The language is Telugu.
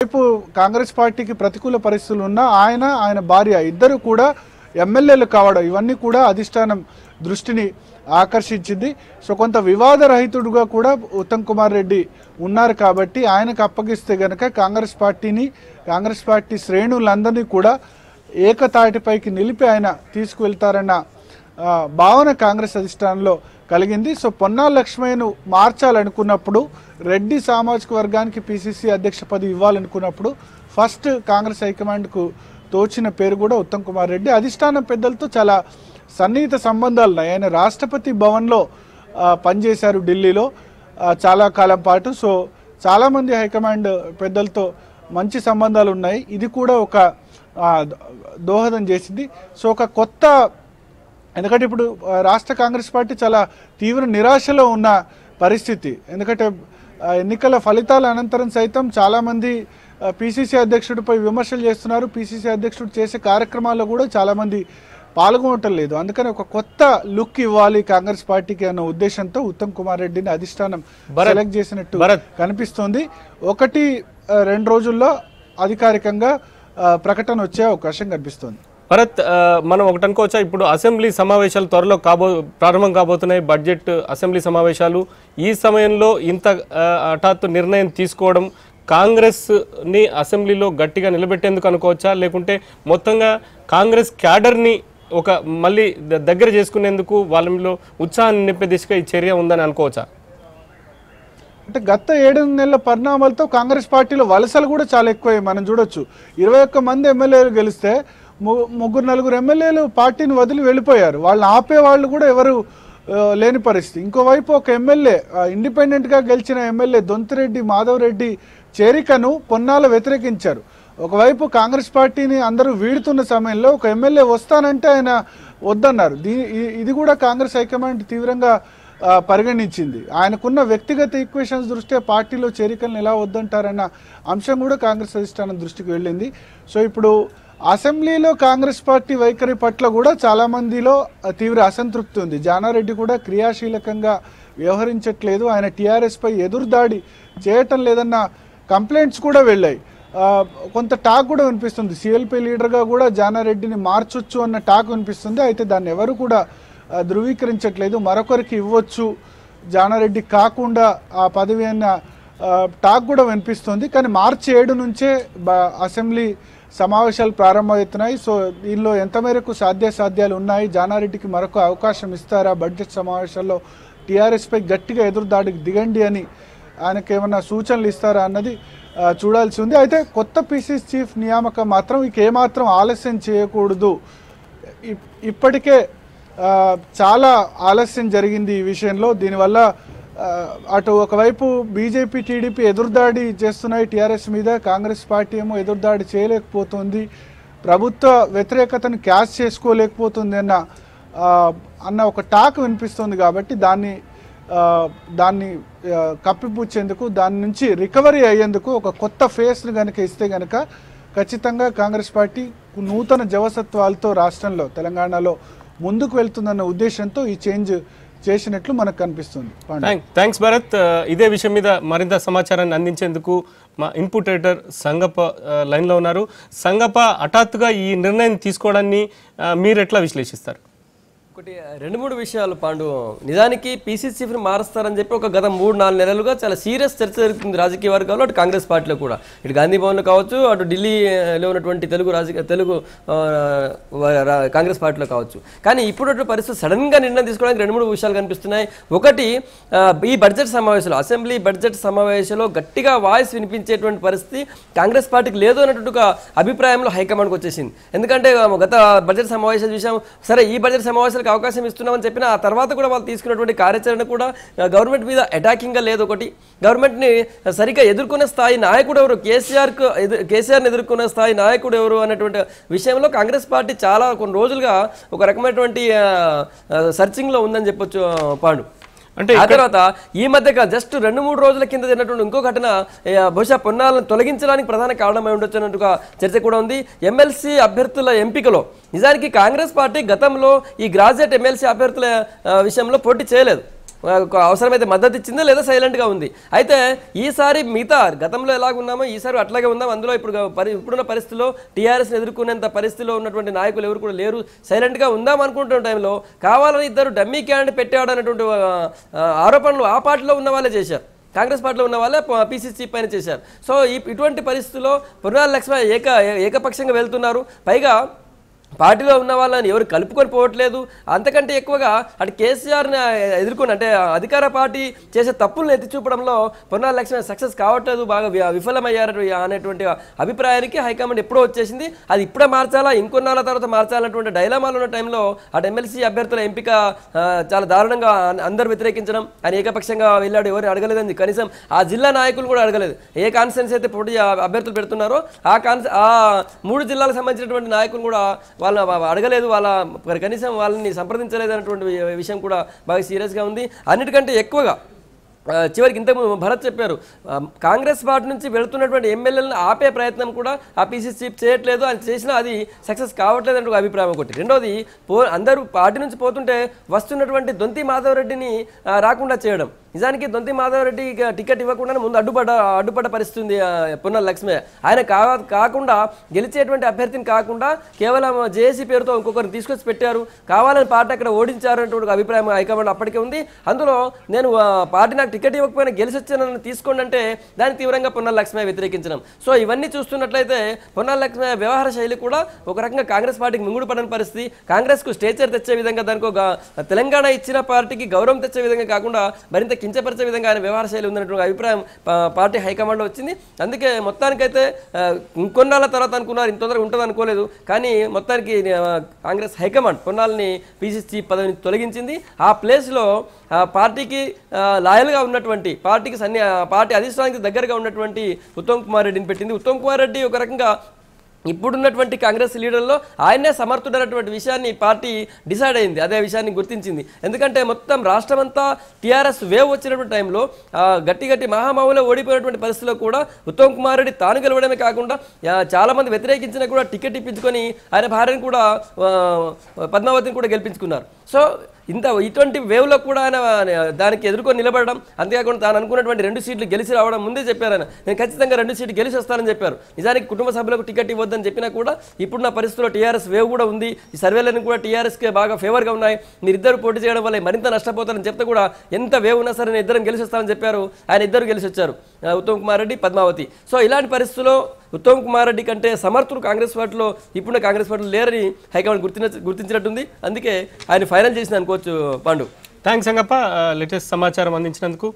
వైపు కాంగ్రెస్ పార్టీకి ప్రతికూల పరిస్థితులు ఉన్నా ఆయన భార్య ఇద్దరు కూడా ఎమ్మెల్యేలు కావడం ఇవన్నీ కూడా అధిష్టానం దృష్టిని ఆకర్షించింది. సో కొంత వివాదరహితుడుగా కూడా ఉత్తమ్ కుమార్ రెడ్డి ఉన్నారు కాబట్టి ఆయనకు అప్పగిస్తే గనక కాంగ్రెస్ పార్టీ శ్రేణులందరినీ కూడా ఏకతాటిపైకి నిలిపి ఆయన తీసుకువెళ్తారన్న భావన కాంగ్రెస్ అధిష్టానంలో కలిగింది. సో పొన్నాల లక్ష్మయ్యను మార్చాలనుకున్నప్పుడు రెడ్డి సామాజిక వర్గానికి పిసిసి అధ్యక్ష పదవి ఇవ్వాలనుకున్నప్పుడు ఫస్ట్ కాంగ్రెస్ హైకమాండ్కు తోచిన పేరు కూడా ఉత్తమ్ కుమార్ రెడ్డి. అధిష్టానం పెద్దలతో చాలా సన్నిహిత సంబంధాలు ఉన్నాయి. ఆయన రాష్ట్రపతి భవన్లో పనిచేశారు ఢిల్లీలో చాలా కాలం పాటు. సో చాలామంది హైకమాండ్ పెద్దలతో మంచి సంబంధాలు ఉన్నాయి. ఇది కూడా ఒక దోహదం చేసింది. సో ఒక కొత్త ఎందుకంటే ఇప్పుడు రాష్ట్ర కాంగ్రెస్ పార్టీ చాలా తీవ్ర నిరాశలో ఉన్న పరిస్థితి. ఎందుకంటే ఎన్నికల ఫలితాల అనంతరం సైతం చాలామంది పిసిసి అధ్యక్షుడిపై విమర్శలు చేస్తున్నారు. పిసిసి అధ్యక్షుడు చేసే కార్యక్రమాల్లో కూడా చాలామంది పాల్గొనటం లేదు. అందుకని ఒక కొత్త లుక్ ఇవ్వాలి కాంగ్రెస్ పార్టీకి అన్న ఉద్దేశంతో ఉత్తమ్ కుమార్ రెడ్డిని అధిష్టానం సెలెక్ట్ చేసినట్టు కనిపిస్తోంది. 1-2 రోజుల్లో అధికారికంగా ప్రకటన వచ్చే అవకాశం కనిపిస్తోంది. భరత్, మనం ఒకటి అనుకోవచ్చా, ఇప్పుడు అసెంబ్లీ సమావేశాలు త్వరలో ప్రారంభం కాబోతున్నాయి, బడ్జెట్ అసెంబ్లీ సమావేశాలు. ఈ సమయంలో ఇంత హఠాత్తు నిర్ణయం తీసుకోవడం కాంగ్రెస్ని అసెంబ్లీలో గట్టిగా నిలబెట్టేందుకు అనుకోవచ్చా, లేకుంటే మొత్తంగా కాంగ్రెస్ క్యాడర్ని ఒక మళ్ళీ దగ్గర చేసుకునేందుకు వాళ్ళలో ఉత్సాహాన్ని నింపే దిశగా ఈ చర్య ఉందని అనుకోవచ్చా? అంటే గత 7 నెలల పరిణామాలతో కాంగ్రెస్ పార్టీలో వలసలు కూడా చాలా ఎక్కువయ్యాయి. మనం చూడొచ్చు 21 మంది ఎమ్మెల్యేలు గెలిస్తే 3-4 ఎమ్మెల్యేలు పార్టీని వదిలి వెళ్ళిపోయారు. వాళ్ళని ఆపే వాళ్ళు కూడా ఎవరు లేని పరిస్థితి. ఇంకోవైపు ఒక ఎమ్మెల్యే ఇండిపెండెంట్గా గెలిచిన ఎమ్మెల్యే దొంతిరెడ్డి మాధవ్ రెడ్డి చేరికను పొన్నాల వ్యతిరేకించారు. ఒకవైపు కాంగ్రెస్ పార్టీని అందరూ వీడుతున్న సమయంలో ఒక ఎమ్మెల్యే వస్తానంటే ఆయన వద్దన్నారు. ఇది కూడా కాంగ్రెస్ హైకమాండ్ తీవ్రంగా పరిగణించింది. ఆయనకున్న వ్యక్తిగత ఈక్వేషన్స్ దృష్ట్యా పార్టీలో చేరికలను ఎలా వద్దంటారన్న అంశం కూడా కాంగ్రెస్ అధిష్టానం దృష్టికి వెళ్ళింది. సో ఇప్పుడు అసెంబ్లీలో కాంగ్రెస్ పార్టీ వైఖరి పట్ల కూడా చాలామందిలో తీవ్ర అసంతృప్తి ఉంది. జానారెడ్డి కూడా క్రియాశీలకంగా వ్యవహరించట్లేదు, ఆయన టీఆర్ఎస్పై ఎదురుదాడి చేయటం లేదన్న కంప్లైంట్స్ కూడా వెళ్ళాయి. కొంత టాక్ కూడా వినిపిస్తుంది, సిఎల్పి లీడర్గా కూడా జానారెడ్డిని మార్చొచ్చు అన్న టాక్ వినిపిస్తుంది. అయితే దాన్ని ఎవరు కూడా ధృవీకరించట్లేదు. మరొకరికి ఇవ్వచ్చు జానారెడ్డి కాకుండా ఆ పదవి అన్న టాక్ కూడా వినిపిస్తుంది. కానీ మార్చి 7 నుంచే అసెంబ్లీ సమావేశాలు ప్రారంభమవుతున్నాయి. సో దీనిలో ఎంత మేరకు సాధ్యాలు ఉన్నాయి, జానారెడ్డికి మరొక అవకాశం ఇస్తారా, బడ్జెట్ సమావేశాల్లో టీఆర్ఎస్పై గట్టిగా ఎదురుదాడికి దిగండి అని ఆయనకు ఏమన్నా సూచనలు ఇస్తారా అన్నది చూడాల్సి ఉంది. అయితే కొత్త పిసిసి చీఫ్ నియామకం మాత్రం ఏమాత్రం ఆలస్యం చేయకూడదు. ఇప్పటికే చాలా ఆలస్యం జరిగింది ఈ విషయంలో. దీనివల్ల అటు ఒకవైపు బీజేపీ టీడీపీ ఎదురుదాడి చేస్తున్నాయి టీఆర్ఎస్ మీద, కాంగ్రెస్ పార్టీ ఏమో ఎదురుదాడి చేయలేకపోతుంది, ప్రభుత్వ వ్యతిరేకతను క్యాష్ చేసుకోలేకపోతుంది అన్న ఒక టాక్ వినిపిస్తుంది. కాబట్టి దాన్ని కప్పిపుచ్చేందుకు, దాని నుంచి రికవరీ అయ్యేందుకు ఒక కొత్త ఫేస్ను కనుక ఇస్తే కనుక ఖచ్చితంగా కాంగ్రెస్ పార్టీ నూతన జవసత్వాలతో రాష్ట్రంలో తెలంగాణలో ముందుకు వెళ్తుందన్న ఉద్దేశంతో ఈ చేంజ్ చేసినట్లు మనకు కనిపిస్తుంది. థ్యాంక్స్ భరత్. ఇదే విషయం మీద మరింత సమాచారాన్ని అందించేందుకు మా ఇన్పుట్ ఎడిటర్ సంగప్ప లైన్లో ఉన్నారు. సంగప్ప, హఠాత్తుగా ఈ నిర్ణయం తీసుకోవడాన్ని మీరు ఎట్లా విశ్లేషిస్తారు? 2-3 విషయాలు పాండు. నిజానికి పీసీసీ చీఫ్ని మారుస్తారని చెప్పి ఒక గత 3-4 నెలలుగా చాలా సీరియస్ చర్చ జరుగుతుంది రాజకీయ వర్గాల్లో, అటు కాంగ్రెస్ పార్టీలో కూడా, ఇటు గాంధీ భవన్లో కావచ్చు, అటు ఢిల్లీలో ఉన్నటువంటి తెలుగు కాంగ్రెస్ పార్టీలో కావచ్చు. కానీ ఇప్పుడు పరిస్థితి సడన్గా నిర్ణయం తీసుకోవడానికి 2-3 విషయాలు కనిపిస్తున్నాయి. ఒకటి, ఈ బడ్జెట్ సమావేశంలో, అసెంబ్లీ బడ్జెట్ సమావేశంలో గట్టిగా వాయిస్ వినిపించేటువంటి పరిస్థితి కాంగ్రెస్ పార్టీకి లేదు అన్నట్టు ఒక అభిప్రాయంలో హైకమాండ్కి వచ్చేసింది. ఎందుకంటే గత బడ్జెట్ సమావేశాలు చూసాం, సరే ఈ బడ్జెట్ సమావేశాలు అవకాశం ఇస్తున్నామని చెప్పిన ఆ తర్వాత కూడా వాళ్ళు తీసుకున్నటువంటి కార్యాచరణ కూడా గవర్నమెంట్ మీద అటాకింగ్గా లేదు. ఒకటి, గవర్నమెంట్ని సరిగ్గా ఎదుర్కొనే స్థాయి నాయకుడు ఎవరు, కేసీఆర్ని ఎదుర్కొనే స్థాయి నాయకుడు ఎవరు అన్నటువంటి విషయంలో కాంగ్రెస్ పార్టీ చాలా కొన్ని రోజులుగా ఒక రకమైనటువంటి సర్చింగ్లో ఉందని చెప్పొచ్చు పాండు. అంటే ఆ తర్వాత ఈ మధ్య జస్ట్ 2-3 రోజుల కింద జరిగినటువంటి ఇంకో ఘటన బహుశా పొన్నాలను తొలగించడానికి ప్రధాన కారణమై ఉండొచ్చు అన్నట్టుగా చర్చ కూడా ఉంది. ఎమ్మెల్సీ అభ్యర్థుల ఎంపికలో నిజానికి కాంగ్రెస్ పార్టీ గతంలో ఈ గ్రాడ్యుయేట్ ఎమ్మెల్సీ అభ్యర్థుల విషయంలో పోటీ చేయలేదు. అవసరమైతే మద్దతు ఇచ్చిందా లేదా సైలెంట్గా ఉంది. అయితే ఈసారి మిగతా గతంలో ఎలాగ ఉన్నామో ఈసారి అట్లాగే ఉందాం. అందులో ఇప్పుడున్న పరిస్థితుల్లో టీఆర్ఎస్ని ఎదుర్కొనేంత పరిస్థితిలో ఉన్నటువంటి నాయకులు ఎవరు కూడా లేరు. సైలెంట్గా ఉందాం అనుకుంటున్న టైంలో కావాలని ఇద్దరు డమ్మీ క్యాండిడేట్ పెట్టాడు అనేటువంటి ఆరోపణలు ఆ పార్టీలో ఉన్న వాళ్ళే చేశారు. కాంగ్రెస్ పార్టీలో ఉన్న వాళ్ళే పీసీసీ పైన చేశారు. సో ఇటువంటి పరిస్థితుల్లో పొన్నాల లక్ష్మయ్య ఏకపక్షంగా వెళ్తున్నారు. పైగా పార్టీలో ఉన్న వాళ్ళని ఎవరు కలుపుకొని పోవట్లేదు. అంతకంటే ఎక్కువగా అటు కేసీఆర్ని ఎదుర్కొని అంటే అధికార పార్టీ చేసే తప్పులను ఎత్తి చూపడంలో పొన్నాల లక్ష్మయ్య సక్సెస్ కావట్లేదు, బాగా విఫలమయ్యారు అనేటువంటి అభిప్రాయానికి హైకమాండ్ ఎప్పుడో వచ్చేసింది. అది ఇప్పుడే మార్చాలా ఇంకొన్నాళ్ళ తర్వాత మార్చాలన్నటువంటి డైలామాలు ఉన్న టైంలో అటు ఎమ్మెల్సీ అభ్యర్థుల ఎంపిక చాలా దారుణంగా అందరూ వ్యతిరేకించడం, ఆయన ఏకపక్షంగా వెళ్ళాడు, ఎవరు అడగలేదని కనీసం ఆ జిల్లా నాయకులు కూడా అడగలేదు. ఏ కాన్స్టిట్యున్సీ అయితే పోటీ అభ్యర్థులు పెడుతున్నారో ఆ 3 జిల్లాలకు సంబంధించినటువంటి నాయకులు కూడా వాళ్ళని అడగలేదు, కనీసం వాళ్ళని సంప్రదించలేదు అన్నటువంటి విషయం కూడా బాగా సీరియస్గా ఉంది. అన్నిటికంటే ఎక్కువగా చివరికి ఇంతకుముందు భరత్ చెప్పారు, కాంగ్రెస్ పార్టీ నుంచి వెళుతున్నటువంటి ఎమ్మెల్యేలను ఆపే ప్రయత్నం కూడా ఆ పీసీసీ చీఫ్ చేయట్లేదు, అని చేసినా అది సక్సెస్ కావట్లేదు అంటూ అభిప్రాయం ఒకటి. రెండోది అందరూ పార్టీ నుంచి పోతుంటే వస్తున్నటువంటి దొంతి మాధవరెడ్డిని రాకుండా చేయడం. నిజానికి దొంతి మాధవరెడ్డి టికెట్ ఇవ్వకుండా ముందు అడ్డుపడ్డ పరిస్థితి ఉంది పొన్నాల లక్ష్మయ్య. ఆయన కాకుండా గెలిచేటువంటి అభ్యర్థిని కాకుండా కేవలం జేఏసీ పేరుతో ఇంకొకరిని తీసుకొచ్చి పెట్టారు, కావాలని పార్టీ అక్కడ ఓడించారు అనేటువంటి అభిప్రాయం హైకమాండ్ అప్పటికే ఉంది. అందులో నేను పార్టీ నాకు టికెట్ ఇవ్వకపోయినా గెలిచి వచ్చానని తీసుకోండి అంటే దాన్ని తీవ్రంగా పొన్నాల లక్ష్మయ్య వ్యతిరేకించడం. సో ఇవన్నీ చూస్తున్నట్లయితే పొన్నాల లక్ష్మయ్య వ్యవహార శైలి కూడా ఒక రకంగా కాంగ్రెస్ పార్టీకి మింగుడు పడని పరిస్థితి. కాంగ్రెస్కు స్టేచర్ తెచ్చే విధంగా, దానికి ఒక తెలంగాణ ఇచ్చిన పార్టీకి గౌరవం తెచ్చే విధంగా కాకుండా మరింత కించపరిచే విధంగా ఆయన వ్యవహార శైలి ఉందన్నటువంటి అభిప్రాయం పార్టీ హైకమాండ్లో వచ్చింది. అందుకే మొత్తానికైతే ఇంకొన్నాళ్ళ తర్వాత అనుకున్నారు, ఇంత తొందరగా ఉంటుంది అనుకోలేదు. కానీ మొత్తానికి కాంగ్రెస్ హైకమాండ్ పొన్నాలని పీసీసీ పదవిని తొలగించింది. ఆ ప్లేస్లో పార్టీకి లాయల్గా ఉన్నటువంటి పార్టీ అధిష్టానానికి దగ్గరగా ఉన్నటువంటి ఉత్తమ్ కుమార్ రెడ్డిని పెట్టింది. ఉత్తమ్ కుమార్ రెడ్డి ఒక రకంగా ఇప్పుడున్నటువంటి కాంగ్రెస్ లీడర్లో ఆయనే సమర్థుడైనటువంటి విషయాన్ని పార్టీ డిసైడ్ అయింది, అదే విషయాన్ని గుర్తించింది. ఎందుకంటే మొత్తం రాష్ట్రమంతా టీఆర్ఎస్ వేవ్ వచ్చినటువంటి టైంలో గట్టి మహామహులో ఓడిపోయినటువంటి పరిస్థితిలో కూడా ఉత్తమ్ కుమార్ రెడ్డి తాను గెలవడమే కాకుండా చాలామంది వ్యతిరేకించినా కూడా టికెట్ ఇప్పించుకొని ఆయన భార్యను కూడా పద్మావతిని కూడా గెలిపించుకున్నారు. సో ఇటువంటి వేవ్లో కూడా ఆయన దానికి ఎదుర్కొని నిలబడడం, అంతేకాకుండా తాను అనుకున్నటువంటి 2 సీట్లు గెలిచి రావడం ముందే చెప్పారు. ఆయన నేను ఖచ్చితంగా 2 సీట్లు గెలిచి వస్తానని చెప్పారు. నిజానికి కుటుంబ సభ్యులకు టికెట్ ఇవ్వద్దని చెప్పినా కూడా ఇప్పుడున్న పరిస్థితుల్లో టీఆర్ఎస్ వేవ్ కూడా ఉంది, ఈ సర్వేలన్నీ కూడా టీఆర్ఎస్కి బాగా ఫేవర్గా ఉన్నాయి, మీరిద్దరు పోటీ చేయడం వల్ల మరింత నష్టపోతారని చెప్తే కూడా ఎంత వేవ్ ఉన్నా సరే నేను ఇద్దరం గెలిచి వస్తానని చెప్పారు. ఆయన ఇద్దరు గెలిచి వచ్చారు, ఉత్తమ్ కుమార్ రెడ్డి, పద్మావతి. సో ఇలాంటి పరిస్థితుల్లో ఉత్తమ్ కుమార్ రెడ్డి కంటే సమర్థులు కాంగ్రెస్ పార్టీలో ఇప్పుడున్న కాంగ్రెస్ పార్టీలో లేరని హైకమాండ్ గుర్తించినట్టుంది. అందుకే ఆయన ఫైనల్ చేసింది అనుకోవచ్చు. పాండు, థ్యాంక్స్ అంగప్ప లేటెస్ట్ సమాచారం అందించినందుకు.